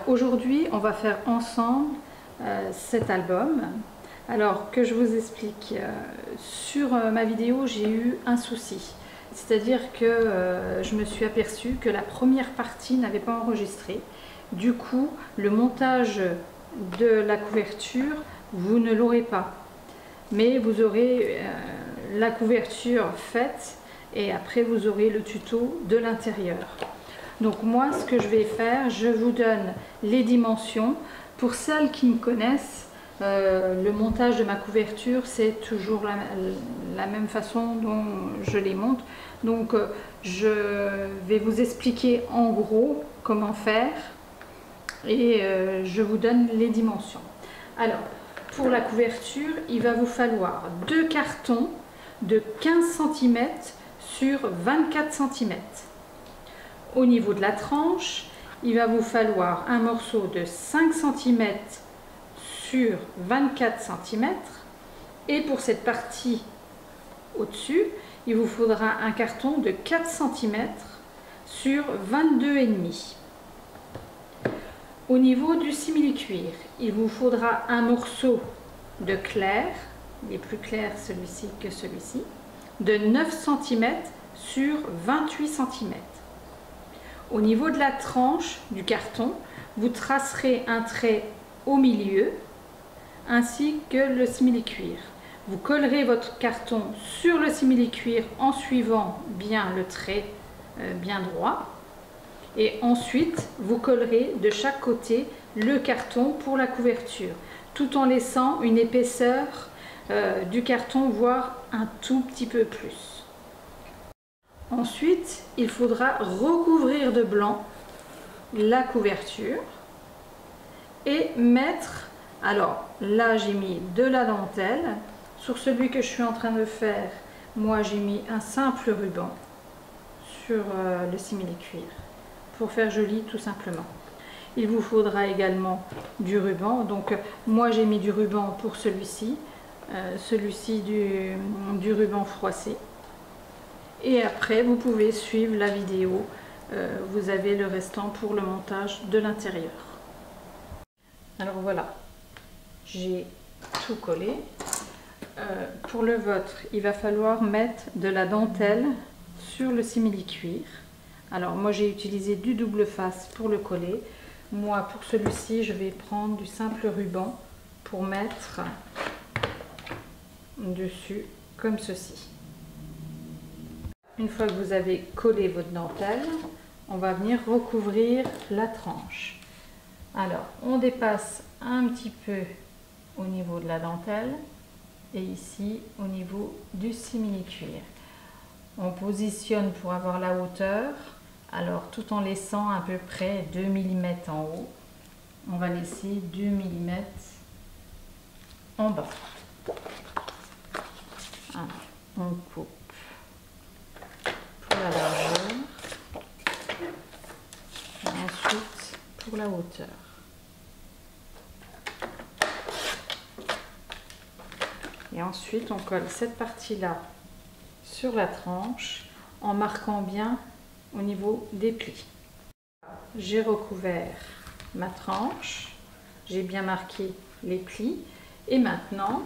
aujourd'hui, on va faire ensemble cet album. Alors que je vous explique, sur ma vidéo, j'ai eu un souci. C'est-à-dire que je me suis aperçue que la première partie n'avait pas enregistré. Du coup, le montage de la couverture, vous ne l'aurez pas. Mais vous aurez la couverture faite et après vous aurez le tuto de l'intérieur. Donc moi, ce que je vais faire, je vous donne les dimensions. Pour celles qui me connaissent, le montage de ma couverture, c'est toujours la même façon dont je les monte. Donc je vais vous expliquer en gros comment faire et je vous donne les dimensions. Alors, pour la couverture, il va vous falloir 2 cartons de 15 cm sur 24 cm. Au niveau de la tranche, il va vous falloir un morceau de 5 cm sur 24 cm. Et pour cette partie au-dessus, il vous faudra un carton de 4 cm sur 22,5. Au niveau du simili-cuir, il vous faudra un morceau de clair, il est plus clair celui-ci que celui-ci, de 9 cm sur 28 cm. Au niveau de la tranche du carton, vous tracerez un trait au milieu, ainsi que le simili-cuir. Vous collerez votre carton sur le simili-cuir en suivant bien le trait bien droit. Et ensuite, vous collerez de chaque côté le carton pour la couverture, tout en laissant une épaisseur du carton, voire un tout petit peu plus. Ensuite, il faudra recouvrir de blanc la couverture et mettre, alors là j'ai mis de la dentelle, sur celui que je suis en train de faire, moi j'ai mis un simple ruban sur le simili-cuir. Pour faire joli tout simplement. Il vous faudra également du ruban. Donc moi j'ai mis du ruban pour celui-ci, celui-ci du ruban froissé. Et après vous pouvez suivre la vidéo, vous avez le restant pour le montage de l'intérieur. Alors voilà, j'ai tout collé. Pour le vôtre, il va falloir mettre de la dentelle sur le simili-cuir. Alors moi j'ai utilisé du double face pour le coller. Moi pour celui-ci je vais prendre du simple ruban pour mettre dessus comme ceci. Une fois que vous avez collé votre dentelle, on va venir recouvrir la tranche. Alors on dépasse un petit peu au niveau de la dentelle et ici au niveau du simili-cuir. On positionne pour avoir la hauteur. Alors, tout en laissant à peu près 2 mm en haut, on va laisser 2 mm en bas. Alors, on coupe pour la largeur et ensuite pour la hauteur. Et ensuite, on colle cette partie-là sur la tranche en marquant bien au niveau des plis. J'ai recouvert ma tranche, j'ai bien marqué les plis et maintenant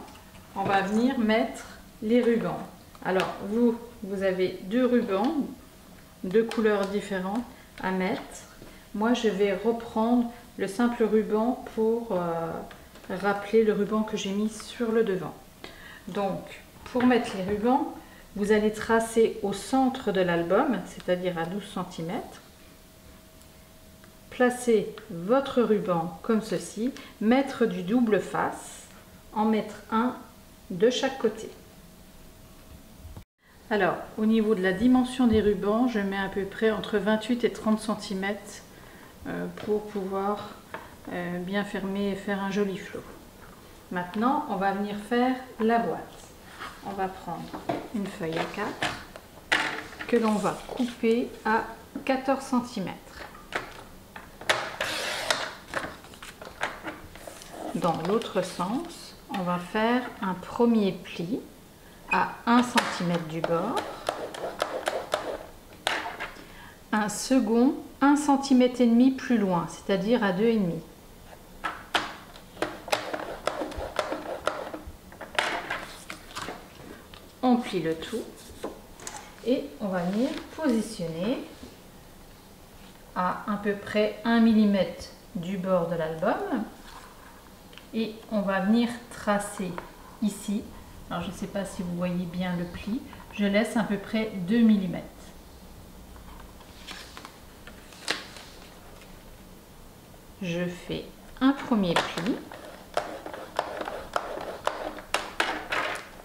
on va venir mettre les rubans. Alors vous avez 2 rubans de couleurs différentes à mettre. Moi je vais reprendre le simple ruban pour rappeler le ruban que j'ai mis sur le devant. Donc pour mettre les rubans, vous allez tracer au centre de l'album, c'est-à-dire à 12 cm. Placez votre ruban comme ceci, mettre du double face, en mettre un de chaque côté. Alors, au niveau de la dimension des rubans, je mets à peu près entre 28 et 30 cm pour pouvoir bien fermer et faire un joli flot. Maintenant, on va venir faire la boîte. On va prendre une feuille A4 que l'on va couper à 14 cm. Dans l'autre sens, on va faire un premier pli à 1 cm du bord, un second 1,5 cm plus loin, c'est-à-dire à 2,5. On plie le tout et on va venir positionner à peu près 1 mm du bord de l'album et on va venir tracer ici. Alors je ne sais pas si vous voyez bien le pli, je laisse à peu près 2 mm. Je fais un premier pli.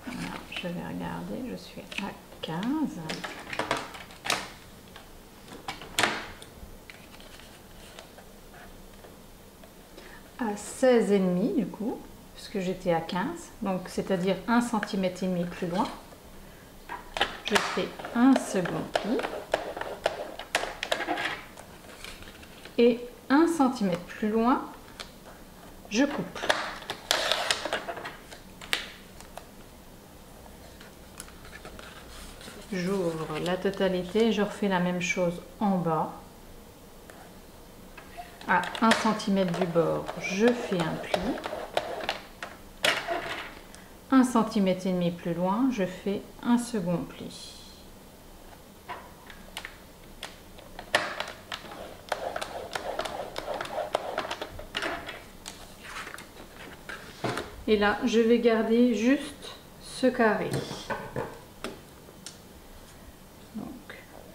Alors, je vais regarder, je suis à 15. À 16,5 du coup, puisque j'étais à 15, donc c'est-à-dire 1,5 cm plus loin. Je fais un second pli et 1 cm plus loin, je coupe. J'ouvre la totalité, je refais la même chose en bas. À 1 cm du bord, je fais un pli. 1,5 cm plus loin, je fais un second pli. Et là, je vais garder juste ce carré. Donc,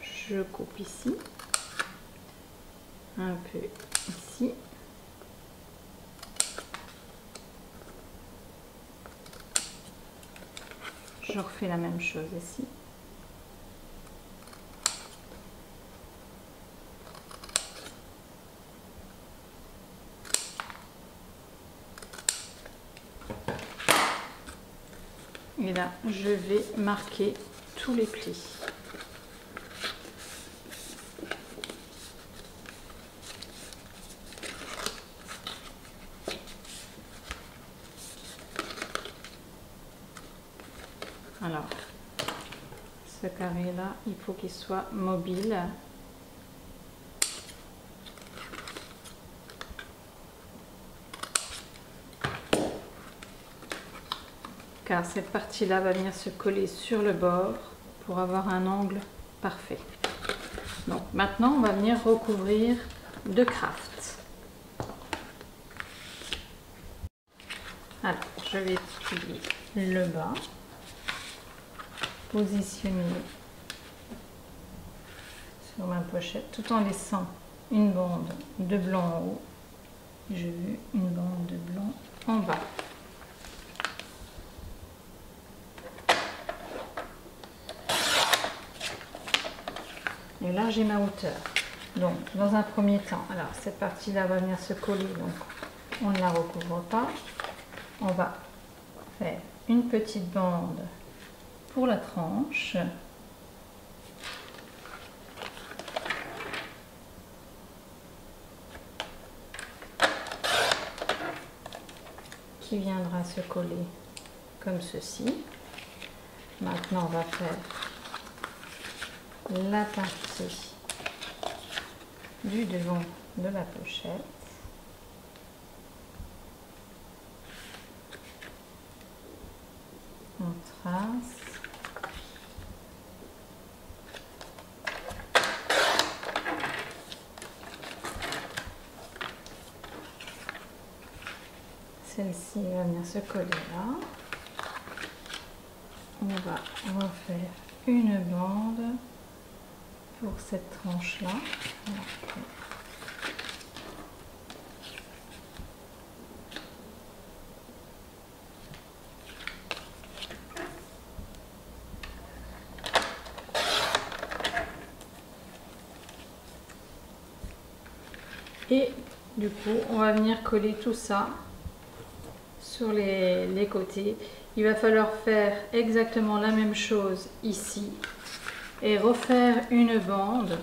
je coupe ici, un peu ici. Je refais la même chose ici. Et là, je vais marquer tous les plis. Alors, ce carré-là, il faut qu'il soit mobile. Car cette partie-là va venir se coller sur le bord pour avoir un angle parfait. Donc maintenant, on va venir recouvrir de craft. Alors, je vais plier le bas, positionner sur ma pochette tout en laissant une bande de blanc en haut et je veux une bande de blanc en bas. Et là, j'ai ma hauteur. Donc, dans un premier temps, alors cette partie-là va venir se coller, donc on ne la recouvre pas. On va faire une petite bande pour la tranche. Qui viendra se coller comme ceci. Maintenant, on va faire la partie du devant de la pochette. On trace. Celle-ci va venir se coller là. On va refaire une bande pour cette tranche-là. Et du coup, on va venir coller tout ça sur les côtés. Il va falloir faire exactement la même chose ici et refaire une bande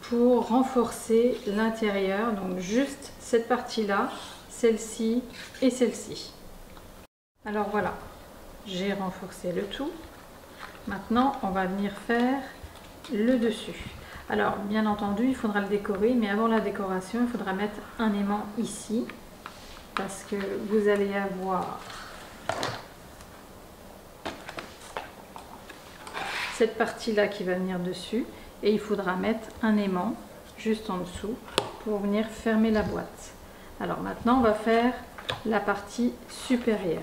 pour renforcer l'intérieur. Donc juste cette partie-là, celle-ci et celle-ci. Alors voilà, j'ai renforcé le tout. Maintenant, on va venir faire le dessus. Alors, bien entendu, il faudra le décorer, mais avant la décoration, il faudra mettre un aimant ici, parce que vous allez avoir cette partie-là qui va venir dessus, et il faudra mettre un aimant juste en dessous pour venir fermer la boîte. Alors maintenant, on va faire la partie supérieure.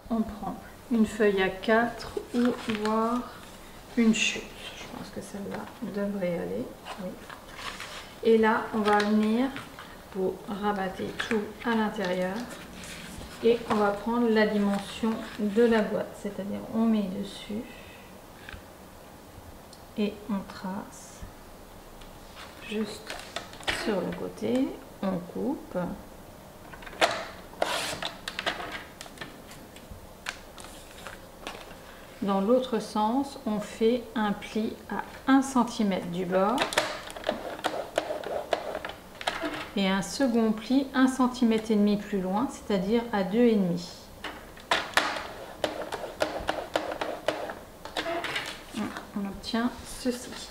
On prend une feuille A4 ou voire une chute. Je pense que celle-là devrait aller. Oui. Et là, on va venir pour rabattre tout à l'intérieur. Et on va prendre la dimension de la boîte. C'est-à-dire, on met dessus et on trace juste sur le côté. On coupe. Dans l'autre sens, on fait un pli à 1 cm du bord et un second pli 1,5 cm plus loin, c'est-à-dire à 2,5 cm. On obtient ceci.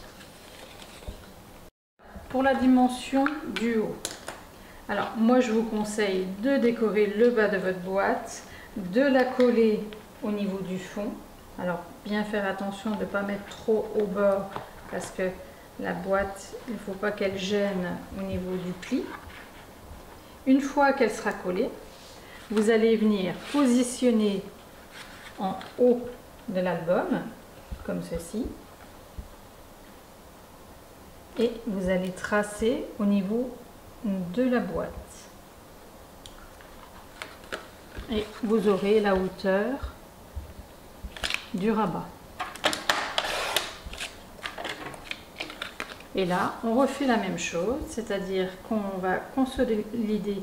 Pour la dimension du haut, alors moi je vous conseille de décorer le bas de votre boîte, de la coller au niveau du fond. Alors bien faire attention de ne pas mettre trop au bord parce que la boîte, il ne faut pas qu'elle gêne au niveau du pli. Une fois qu'elle sera collée, vous allez venir positionner en haut de l'album, comme ceci. Et vous allez tracer au niveau de la boîte. Et vous aurez la hauteur du rabat. Et là, on refait la même chose, c'est-à-dire qu'on va consolider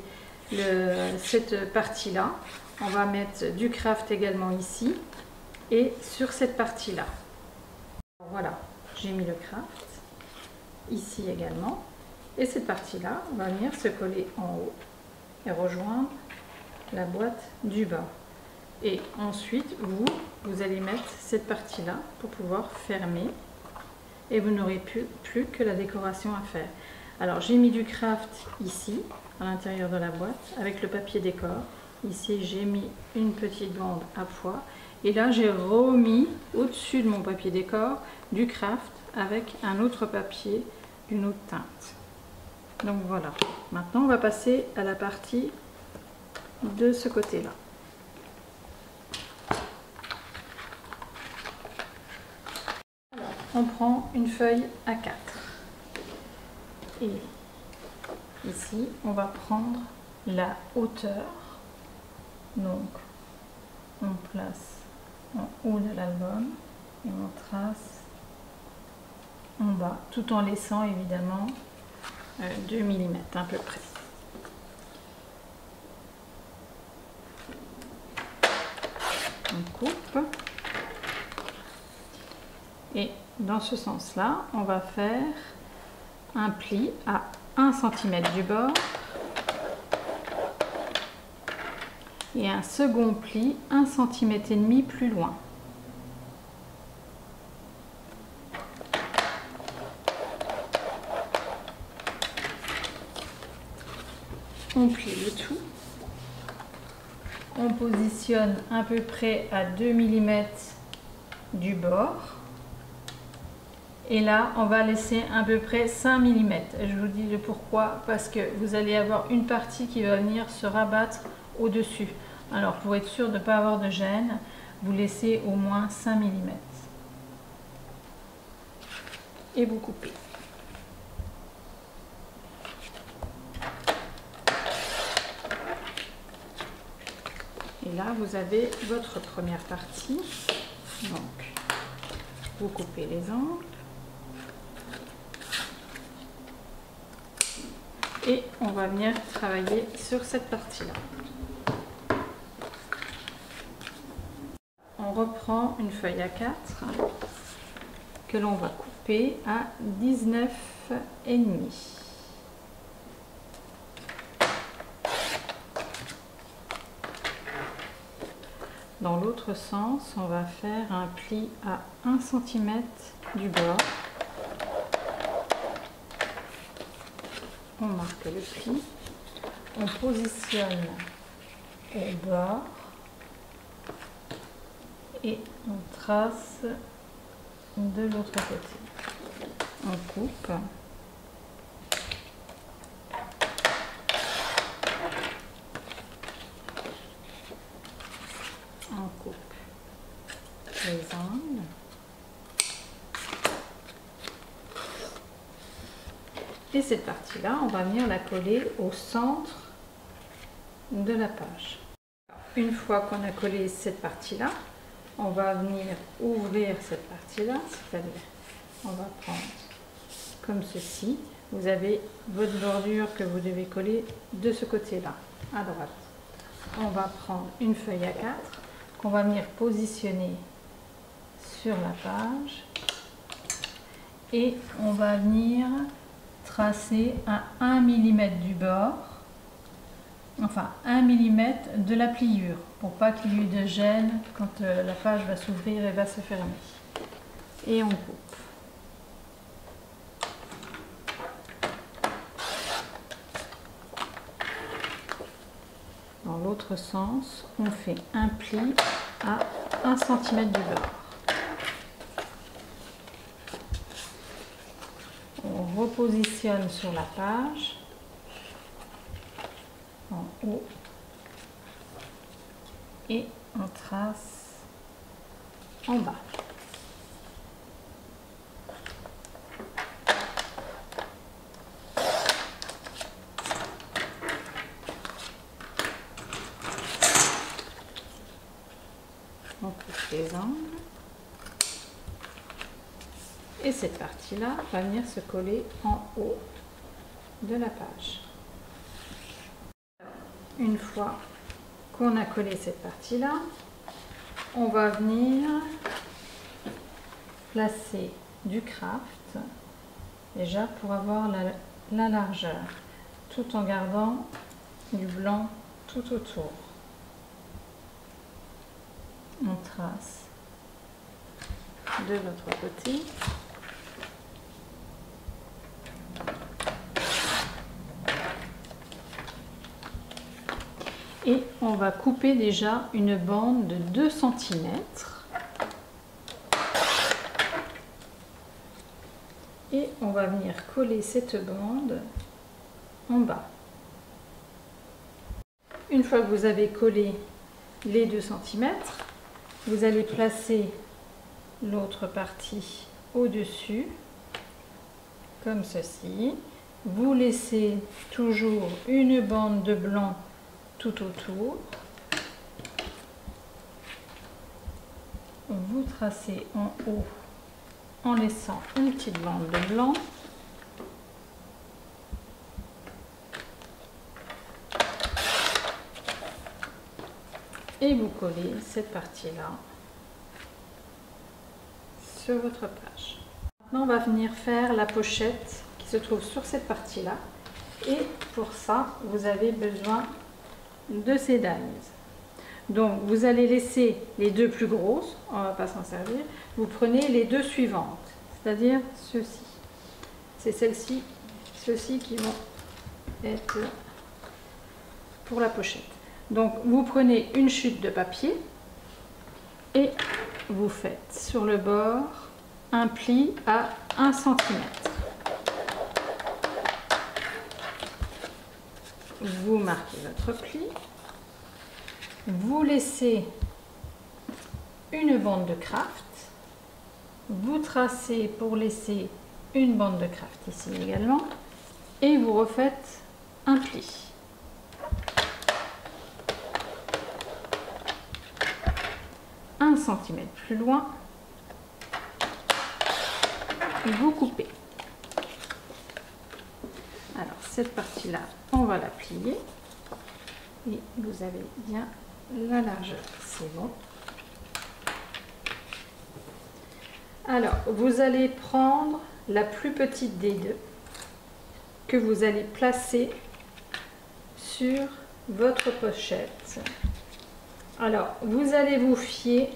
cette partie-là. On va mettre du craft également ici et sur cette partie-là. Voilà, j'ai mis le craft ici également. Et cette partie-là, on va venir se coller en haut et rejoindre la boîte du bas. Et ensuite, vous allez mettre cette partie-là pour pouvoir fermer. Et vous n'aurez plus que la décoration à faire. Alors j'ai mis du craft ici, à l'intérieur de la boîte, avec le papier décor. Ici j'ai mis une petite bande à pois. Et là j'ai remis au-dessus de mon papier décor du craft avec un autre papier d'une autre teinte. Donc voilà. Maintenant on va passer à la partie de ce côté-là. On prend une feuille A4 et ici on va prendre la hauteur, donc on place en haut de l'album et on trace en bas tout en laissant évidemment 2 mm à peu près. On coupe et dans ce sens-là, on va faire un pli à 1 cm du bord et un second pli 1,5 cm plus loin. On plie le tout. On positionne à peu près à 2 mm du bord. Et là, on va laisser à peu près 5 mm. Je vous dis le pourquoi, parce que vous allez avoir une partie qui va venir se rabattre au-dessus. Alors, pour être sûr de ne pas avoir de gêne, vous laissez au moins 5 mm. Et vous coupez. Et là, vous avez votre première partie. Donc, vous coupez les angles. Et on va venir travailler sur cette partie-là. On reprend une feuille A4 que l'on va couper à 19,5. Dans l'autre sens, on va faire un pli à 1 cm du bord. On marque le pli, on positionne au bord et on trace de l'autre côté. On coupe. On coupe les angles. Et cette partie-là, on va venir la coller au centre de la page. Une fois qu'on a collé cette partie-là, on va venir ouvrir cette partie-là, c'est-à-dire on va prendre comme ceci. Vous avez votre bordure que vous devez coller de ce côté-là, à droite. On va prendre une feuille A4 qu'on va venir positionner sur la page et on va venir tracer à 1 mm du bord, enfin 1 mm de la pliure, pour pas qu'il y ait de gêne quand la page va s'ouvrir et va se fermer. Et on coupe. Dans l'autre sens, on fait un pli à 1 cm du bord. On repositionne sur la page, en haut, et on trace en bas. On coupe les angles. Et cette partie-là va venir se coller en haut de la page. Une fois qu'on a collé cette partie-là, on va venir placer du craft, déjà pour avoir la largeur, tout en gardant du blanc tout autour. On trace de l'autre côté. Et on va couper déjà une bande de 2 cm. Et on va venir coller cette bande en bas. Une fois que vous avez collé les 2 cm, vous allez placer l'autre partie au-dessus, comme ceci. Vous laissez toujours une bande de blanc tout autour. Vous tracez en haut en laissant une petite bande de blanc. Et vous collez cette partie-là sur votre page. Maintenant, on va venir faire la pochette qui se trouve sur cette partie-là. Et pour ça, vous avez besoin de ces dies. Donc vous allez laisser les 2 plus grosses, on ne va pas s'en servir. Vous prenez les 2 suivantes, c'est-à-dire ceux-ci. C'est celles-ci, ceux-ci qui vont être pour la pochette. Donc vous prenez une chute de papier et vous faites sur le bord un pli à 1 cm. Vous marquez votre pli, vous laissez une bande de craft, vous tracez pour laisser une bande de craft ici également, et vous refaites un pli. Un centimètre plus loin, vous coupez. Alors cette partie-là, on va la plier et vous avez bien la largeur, c'est bon. Alors vous allez prendre la plus petite des deux que vous allez placer sur votre pochette. Alors, vous allez vous fier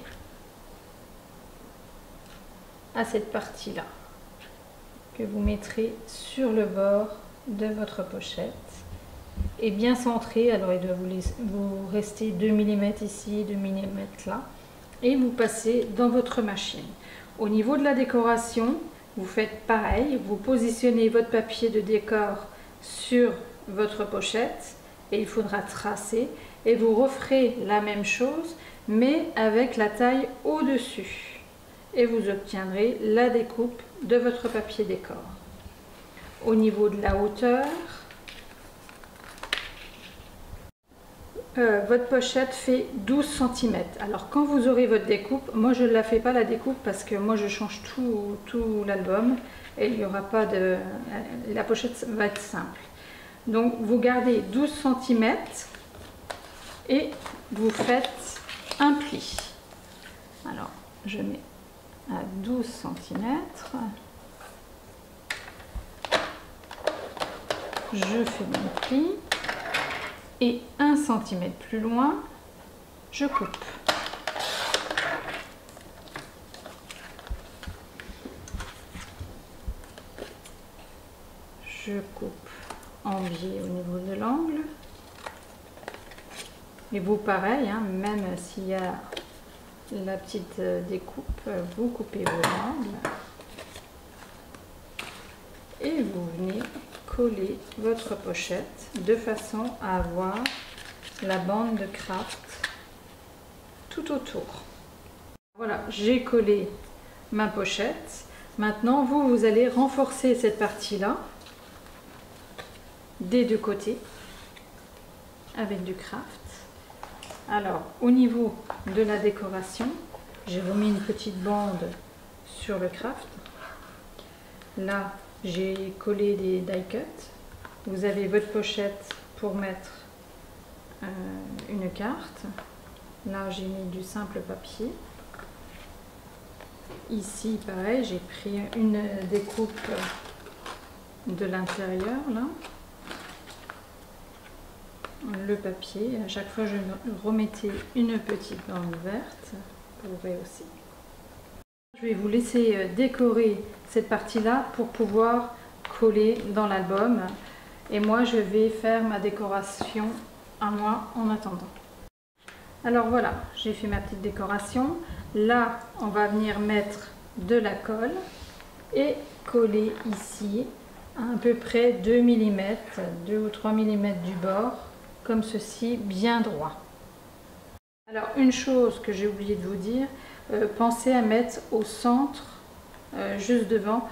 à cette partie-là que vous mettrez sur le bord de votre pochette et bien centré. Alors, il doit vous rester 2 mm ici, 2 mm là, et vous passez dans votre machine. Au niveau de la décoration, vous faites pareil, vous positionnez votre papier de décor sur votre pochette et il faudra tracer, et vous referez la même chose mais avec la taille au-dessus et vous obtiendrez la découpe de votre papier décor. Au niveau de la hauteur, votre pochette fait 12 cm. Alors quand vous aurez votre découpe, moi je ne la fais pas la découpe parce que moi je change tout l'album et il n'y aura pas de... la pochette va être simple. Donc vous gardez 12 cm et vous faites un pli. Alors je mets à 12 cm. Je fais mon pli. Et 1 cm plus loin, je coupe. Je coupe en biais au niveau de l'angle. Et vous pareil, hein, même s'il y a la petite découpe, vous coupez vos angles. Et vous venez coller votre pochette de façon à avoir la bande de craft tout autour. Voilà, j'ai collé ma pochette. Maintenant, vous allez renforcer cette partie-là des deux côtés avec du craft. Alors, au niveau de la décoration, j'ai remis une petite bande sur le craft. Là, j'ai collé des die cuts. Vous avez votre pochette pour mettre une carte. Là, j'ai mis du simple papier. Ici, pareil, j'ai pris une découpe de l'intérieur, là. Le papier. À chaque fois, je remettais une petite bande verte pour rehausser. Je vais vous laisser décorer cette partie-là pour pouvoir coller dans l'album. Et moi, je vais faire ma décoration à moi en attendant. Alors voilà, j'ai fait ma petite décoration. Là, on va venir mettre de la colle et coller ici à peu près 2 mm, 2 ou 3 mm du bord, comme ceci, bien droit. Alors, une chose que j'ai oublié de vous dire, pensez à mettre au centre, juste devant,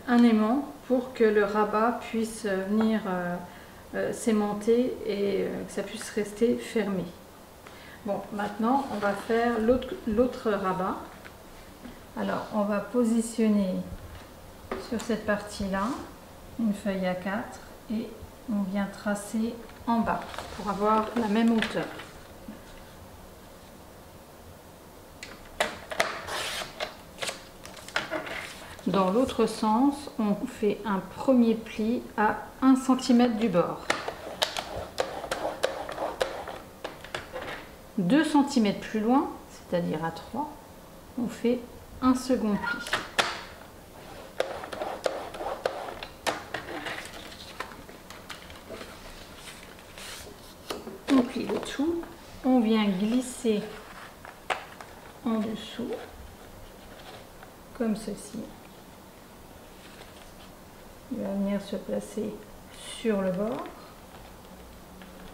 un aimant pour que le rabat puisse venir s'aimanter et que ça puisse rester fermé. Bon, maintenant on va faire l'autre rabat. Alors, on va positionner sur cette partie-là une feuille A4 et on vient tracer en bas pour avoir la même hauteur. Dans l'autre sens, on fait un premier pli à 1 cm du bord. 2 cm plus loin, c'est-à-dire à 3, on fait un second pli. On plie le tout, on vient glisser en dessous, comme ceci. Il va venir se placer sur le bord.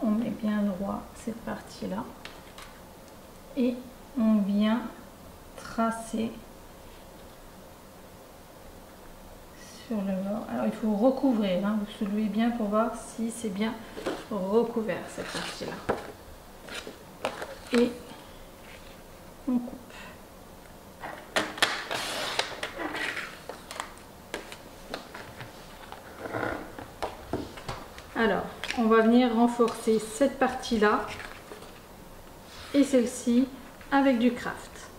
On met bien droit cette partie-là. Et on vient tracer sur le bord. Alors il faut recouvrir, hein, vous soulevez bien pour voir si c'est bien recouvert cette partie-là. Et on coupe. Alors, on va venir renforcer cette partie-là et celle-ci avec du craft.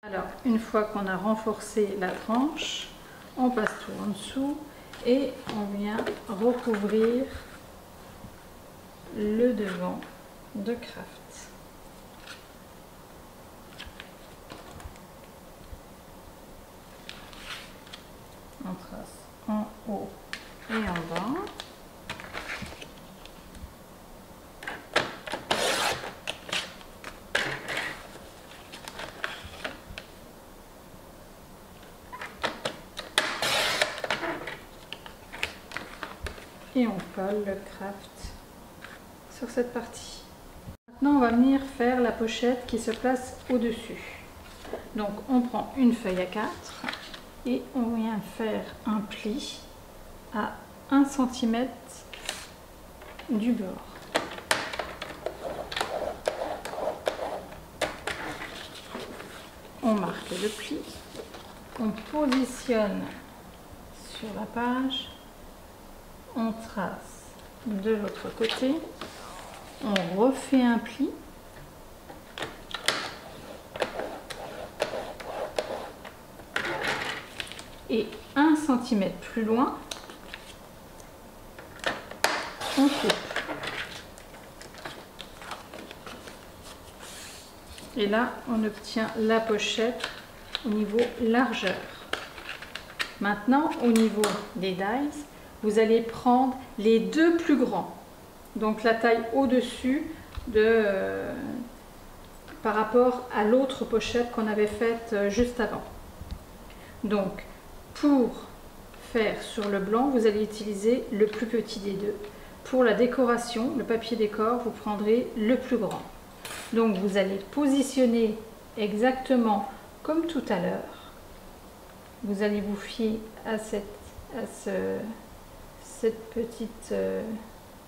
Alors, une fois qu'on a renforcé la tranche, on passe tout en dessous et on vient recouvrir le devant de craft. et on colle le craft sur cette partie. Maintenant on va venir faire la pochette qui se place au-dessus. Donc on prend une feuille A4 et on vient faire un pli à 1 cm du bord. On marque le pli, on positionne sur la page, on trace de l'autre côté, on refait un pli, et 1 cm plus loin, on coupe. Et là, on obtient la pochette au niveau largeur. Maintenant, au niveau des dies, vous allez prendre les deux plus grands. Donc la taille au-dessus par rapport à l'autre pochette qu'on avait faite juste avant. Donc, pour faire sur le blanc, vous allez utiliser le plus petit des deux. Pour la décoration, le papier décor, vous prendrez le plus grand. Donc vous allez positionner exactement comme tout à l'heure. Vous allez vous fier à ce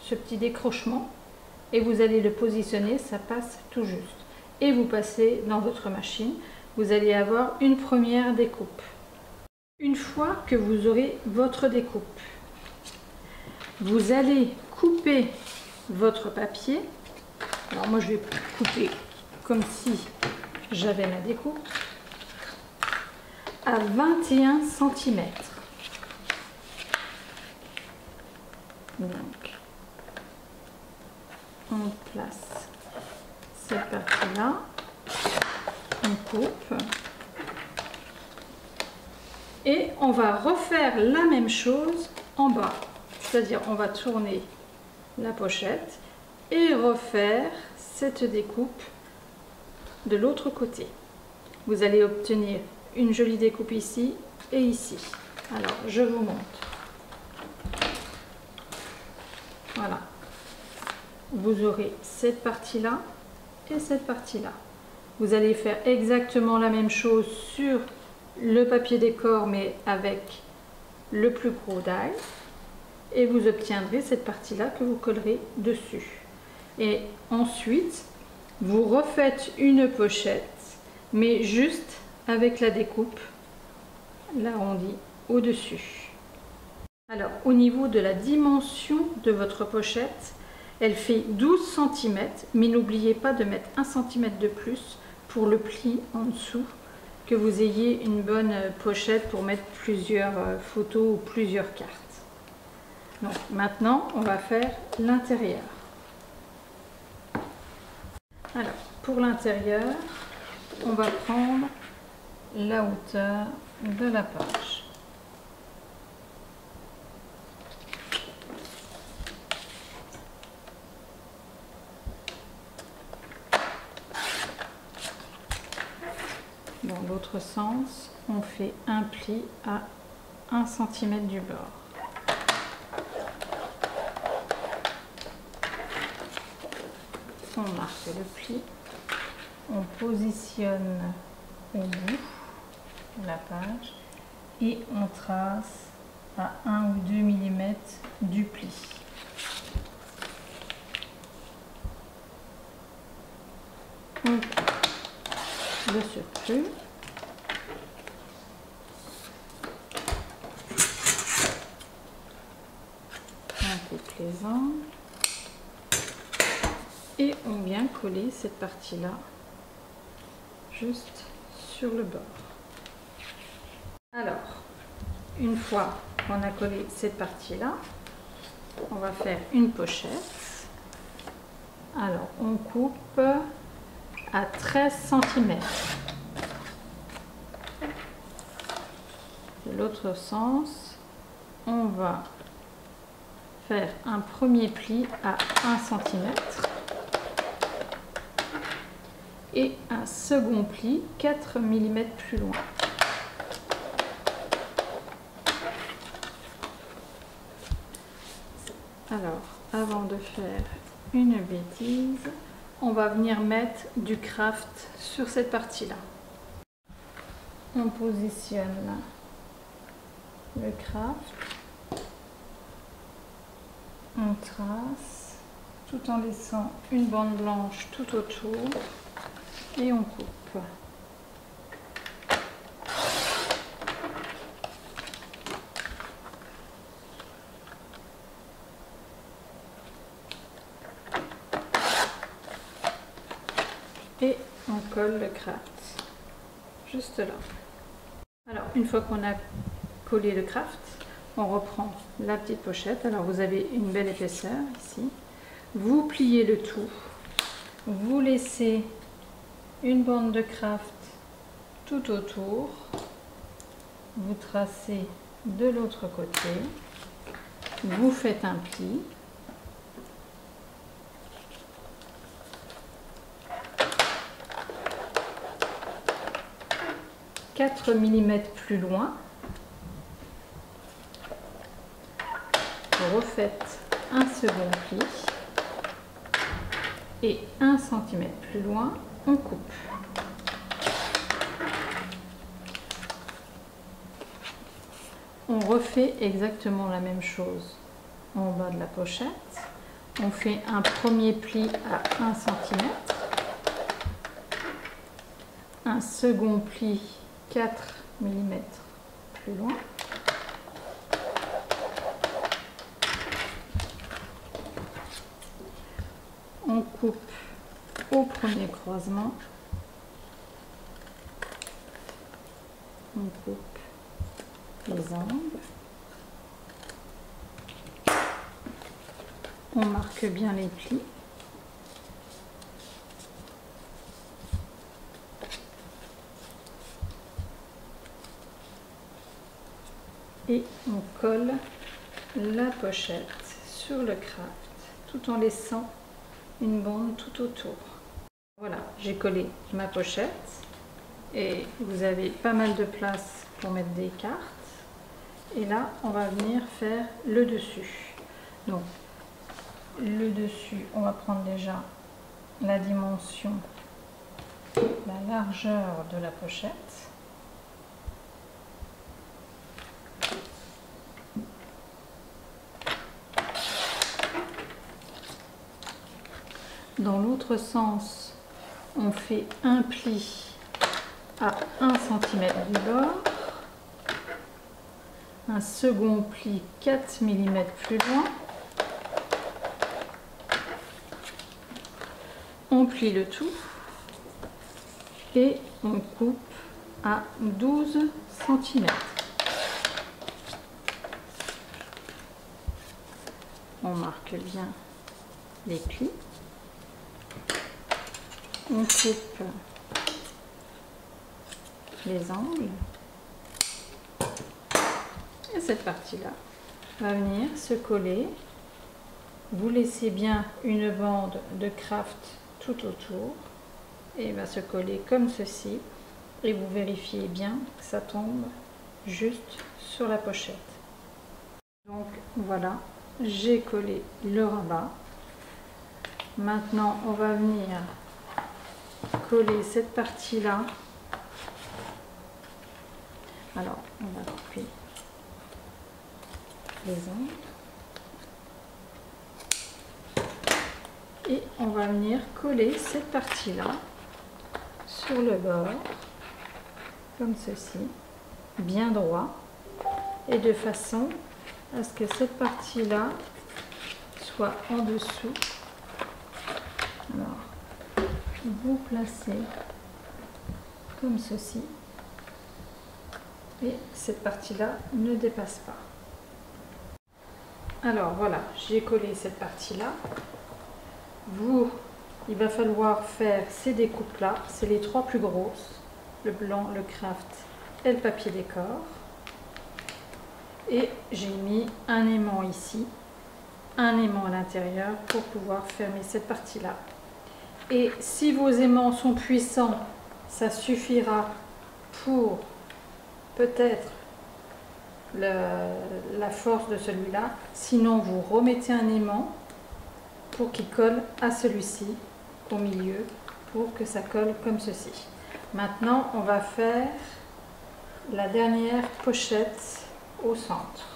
petit décrochement et vous allez le positionner, ça passe tout juste. Et vous passez dans votre machine, vous allez avoir une première découpe. Une fois que vous aurez votre découpe, vous allez couper votre papier. Alors moi je vais couper comme si j'avais ma découpe à 21 cm. Donc on place cette partie-là, on coupe et on va refaire la même chose en bas. C'est-à-dire on va tourner la pochette et refaire cette découpe de l'autre côté. Vous allez obtenir une jolie découpe ici et ici. Alors je vous montre. Voilà. Vous aurez cette partie-là et cette partie-là. Vous allez faire exactement la même chose sur le papier décor mais avec le plus gros die et vous obtiendrez cette partie-là que vous collerez dessus. Et ensuite, vous refaites une pochette, mais juste avec la découpe, l'arrondi au-dessus. Alors, au niveau de la dimension de votre pochette, elle fait 12 cm, mais n'oubliez pas de mettre 1 cm de plus pour le pli en dessous, que vous ayez une bonne pochette pour mettre plusieurs photos ou plusieurs cartes. Donc, maintenant, on va faire l'intérieur. Alors, pour l'intérieur, on va prendre la hauteur de la page. Dans l'autre sens, on fait un pli à 1 cm du bord. On marque le pli, on positionne au bout de la page et on trace à 1 ou 2 mm du pli. On coupe le surplus. On coupe les angles. Et on vient coller cette partie-là juste sur le bord. Alors, une fois qu'on a collé cette partie-là, on va faire une pochette. Alors, on coupe à 13 cm. De l'autre sens, on va faire un premier pli à 1 cm. Et un second pli 4 mm plus loin. une bêtise. On va venir mettre du craft sur cette partie-là. On positionne le craft, on trace tout en laissant une bande blanche tout autour et on coupe. Et on colle le craft juste là. Alors une fois qu'on a collé le craft, on reprend la petite pochette. Alors vous avez une belle épaisseur ici. Vous pliez le tout. Vous laissez une bande de craft tout autour. Vous tracez de l'autre côté. Vous faites un pli. « 4 mm plus loin, vous refaites un second pli et 1 cm plus loin, on coupe. On refait exactement la même chose en bas de la pochette. On fait un premier pli à 1 cm, un second pli 4 mm plus loin. On coupe au premier croisement. On coupe les angles. On marque bien les plis. Et on colle la pochette sur le craft tout en laissant une bande tout autour. Voilà, j'ai collé ma pochette et vous avez pas mal de place pour mettre des cartes. Et là, on va venir faire le dessus. Donc, le dessus, on va prendre déjà la dimension, la largeur de la pochette. Dans l'autre sens, on fait un pli à 1 cm du bord, un second pli 4 mm plus loin, on plie le tout et on coupe à 12 cm. On marque bien les plis. On coupe les angles et cette partie-là va venir se coller. Vous laissez bien une bande de craft tout autour et va se coller comme ceci et vous vérifiez bien que ça tombe juste sur la pochette. Donc voilà, j'ai collé le rabat. Maintenant on va venir coller cette partie là. Alors on va couper les angles et on va venir coller cette partie là sur le bord comme ceci, bien droit, et de façon à ce que cette partie là soit en dessous. Alors vous placez comme ceci et cette partie là ne dépasse pas. Alors voilà, j'ai collé cette partie là. Il va falloir faire ces découpes là, c'est les trois plus grosses, le blanc, le craft et le papier décor. Et j'ai mis un aimant ici, un aimant à l'intérieur pour pouvoir fermer cette partie là. Et si vos aimants sont puissants, ça suffira pour peut-être la force de celui-là. Sinon, vous remettez un aimant pour qu'il colle à celui-ci au milieu, pour que ça colle comme ceci. Maintenant, on va faire la dernière pochette au centre.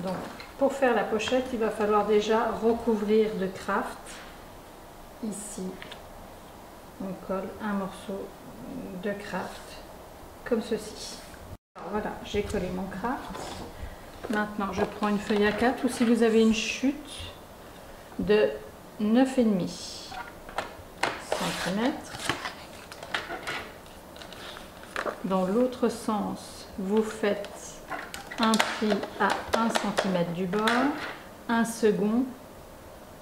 Donc, pour faire la pochette, il va falloir déjà recouvrir de craft. Ici, on colle un morceau de craft comme ceci. Alors, voilà, j'ai collé mon craft. Maintenant, je prends une feuille A4 ou si vous avez une chute de 9,5 cm. Dans l'autre sens, vous faites un pli à 1 cm du bord, un second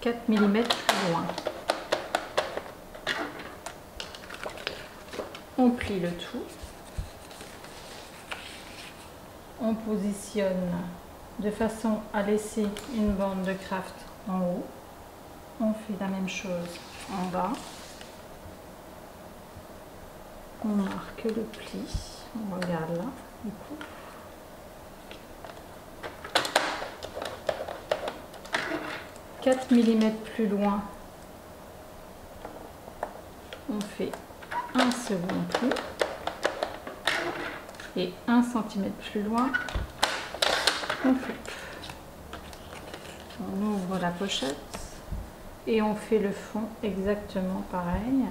4 mm plus loin. On plie le tout. On positionne de façon à laisser une bande de craft en haut. On fait la même chose en bas. On marque le pli. On regarde là, du coup. « 4 mm plus loin, on fait un second pli. Et 1 cm plus loin, on coupe. On ouvre la pochette et on fait le fond exactement pareil.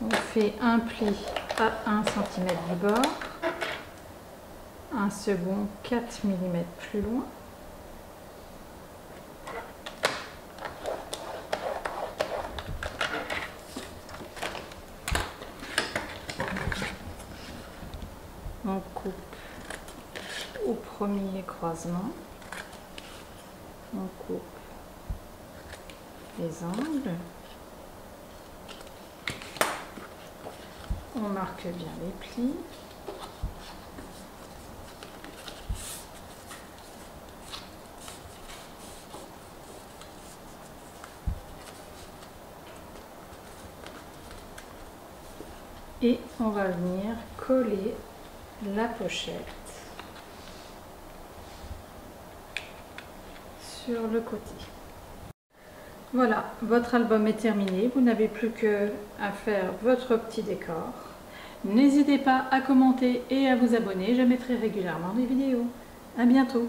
On fait un pli à 1 cm du bord, un second 4 mm plus loin. On coupe au premier croisement, on coupe les angles, on marque bien les plis, et on va venir coller la pochette sur le côté. Voilà, votre album est terminé. Vous n'avez plus qu'à faire votre petit décor. N'hésitez pas à commenter et à vous abonner. Je mettrai régulièrement des vidéos. À bientôt.